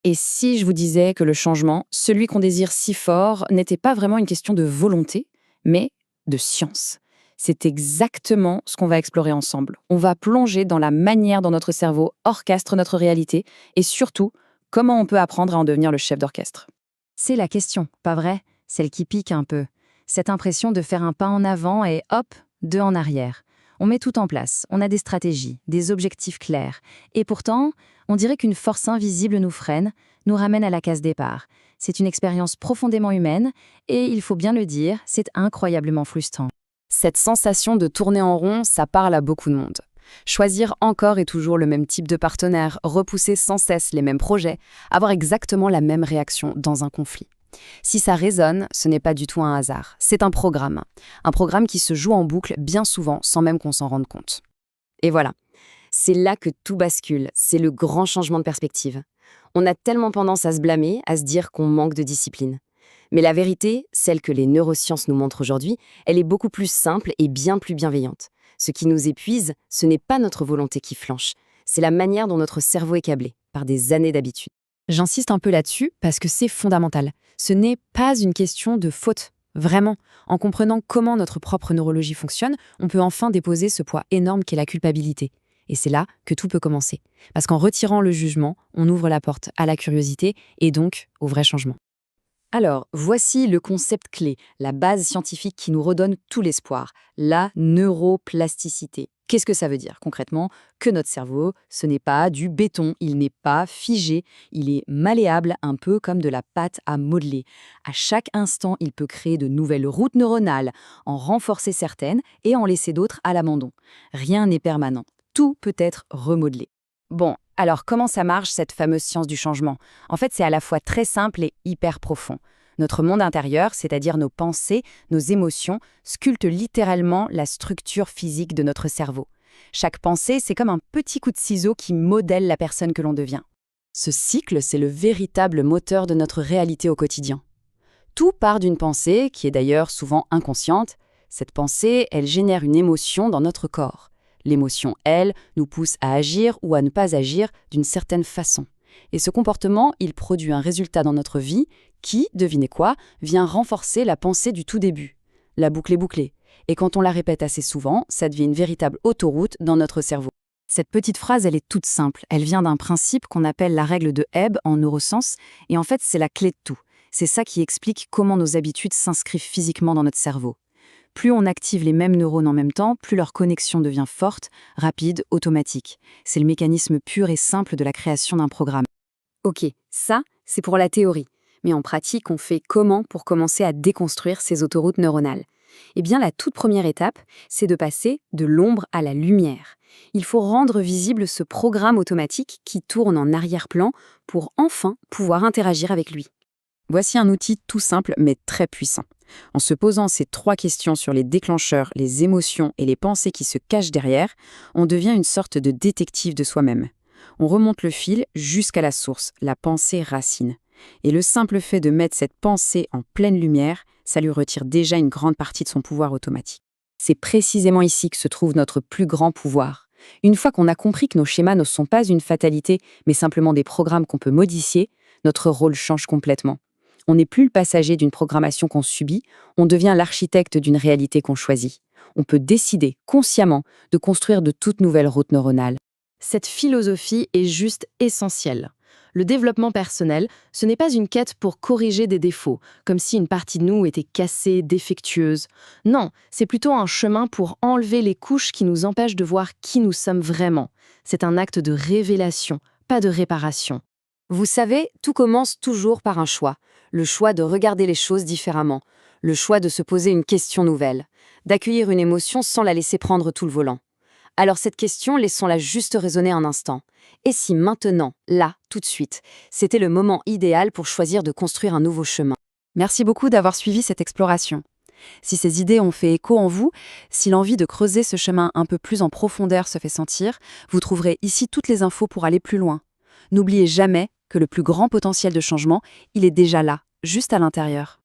Et si je vous disais que le changement, celui qu'on désire si fort, n'était pas vraiment une question de volonté, mais de science? C'est exactement ce qu'on va explorer ensemble. On va plonger dans la manière dont notre cerveau orchestre notre réalité et surtout, comment on peut apprendre à en devenir le chef d'orchestre. C'est la question, pas vrai? Celle qui pique un peu. Cette impression de faire un pas en avant et hop, deux en arrière. On met tout en place, on a des stratégies, des objectifs clairs. Et pourtant, on dirait qu'une force invisible nous freine, nous ramène à la case départ. C'est une expérience profondément humaine et, il faut bien le dire, c'est incroyablement frustrant. Cette sensation de tourner en rond, ça parle à beaucoup de monde. Choisir encore et toujours le même type de partenaire, repousser sans cesse les mêmes projets, avoir exactement la même réaction dans un conflit. Si ça résonne, ce n'est pas du tout un hasard, c'est un programme. Un programme qui se joue en boucle bien souvent sans même qu'on s'en rende compte. Et voilà, c'est là que tout bascule, c'est le grand changement de perspective. On a tellement tendance à se blâmer, à se dire qu'on manque de discipline. Mais la vérité, celle que les neurosciences nous montrent aujourd'hui, elle est beaucoup plus simple et bien plus bienveillante. Ce qui nous épuise, ce n'est pas notre volonté qui flanche, c'est la manière dont notre cerveau est câblé, par des années d'habitude. J'insiste un peu là-dessus parce que c'est fondamental. Ce n'est pas une question de faute. Vraiment, en comprenant comment notre propre neurologie fonctionne, on peut enfin déposer ce poids énorme qu'est la culpabilité. Et c'est là que tout peut commencer. Parce qu'en retirant le jugement, on ouvre la porte à la curiosité et donc au vrai changement. Alors, voici le concept clé, la base scientifique qui nous redonne tout l'espoir, la neuroplasticité. Qu'est-ce que ça veut dire concrètement? Que notre cerveau, ce n'est pas du béton, il n'est pas figé, il est malléable, un peu comme de la pâte à modeler. À chaque instant, il peut créer de nouvelles routes neuronales, en renforcer certaines et en laisser d'autres à l'abandon. Rien n'est permanent, tout peut être remodelé. Bon, alors comment ça marche cette fameuse science du changement? En fait, c'est à la fois très simple et hyper profond. Notre monde intérieur, c'est-à-dire nos pensées, nos émotions, sculptent littéralement la structure physique de notre cerveau. Chaque pensée, c'est comme un petit coup de ciseau qui modèle la personne que l'on devient. Ce cycle, c'est le véritable moteur de notre réalité au quotidien. Tout part d'une pensée, qui est d'ailleurs souvent inconsciente. Cette pensée, elle génère une émotion dans notre corps. L'émotion, elle, nous pousse à agir ou à ne pas agir d'une certaine façon. Et ce comportement, il produit un résultat dans notre vie qui, devinez quoi, vient renforcer la pensée du tout début. La boucle est bouclée. Et quand on la répète assez souvent, ça devient une véritable autoroute dans notre cerveau. Cette petite phrase, elle est toute simple. Elle vient d'un principe qu'on appelle la règle de Hebb en neurosciences. Et en fait, c'est la clé de tout. C'est ça qui explique comment nos habitudes s'inscrivent physiquement dans notre cerveau. Plus on active les mêmes neurones en même temps, plus leur connexion devient forte, rapide, automatique. C'est le mécanisme pur et simple de la création d'un programme. Ok, ça, c'est pour la théorie. Mais en pratique, on fait comment pour commencer à déconstruire ces autoroutes neuronales? Eh bien, la toute première étape, c'est de passer de l'ombre à la lumière. Il faut rendre visible ce programme automatique qui tourne en arrière-plan pour enfin pouvoir interagir avec lui. Voici un outil tout simple mais très puissant. En se posant ces 3 questions sur les déclencheurs, les émotions et les pensées qui se cachent derrière, on devient une sorte de détective de soi-même. On remonte le fil jusqu'à la source, la pensée racine. Et le simple fait de mettre cette pensée en pleine lumière, ça lui retire déjà une grande partie de son pouvoir automatique. C'est précisément ici que se trouve notre plus grand pouvoir. Une fois qu'on a compris que nos schémas ne sont pas une fatalité, mais simplement des programmes qu'on peut modifier, notre rôle change complètement. On n'est plus le passager d'une programmation qu'on subit, on devient l'architecte d'une réalité qu'on choisit. On peut décider consciemment de construire de toutes nouvelles routes neuronales. Cette philosophie est juste essentielle. Le développement personnel, ce n'est pas une quête pour corriger des défauts, comme si une partie de nous était cassée, défectueuse. Non, c'est plutôt un chemin pour enlever les couches qui nous empêchent de voir qui nous sommes vraiment. C'est un acte de révélation, pas de réparation. Vous savez, tout commence toujours par un choix. Le choix de regarder les choses différemment. Le choix de se poser une question nouvelle. D'accueillir une émotion sans la laisser prendre tout le volant. Alors cette question, laissons-la juste résonner un instant. Et si maintenant, là, tout de suite, c'était le moment idéal pour choisir de construire un nouveau chemin? Merci beaucoup d'avoir suivi cette exploration. Si ces idées ont fait écho en vous, si l'envie de creuser ce chemin un peu plus en profondeur se fait sentir, vous trouverez ici toutes les infos pour aller plus loin. N'oubliez jamais que le plus grand potentiel de changement, il est déjà là, juste à l'intérieur.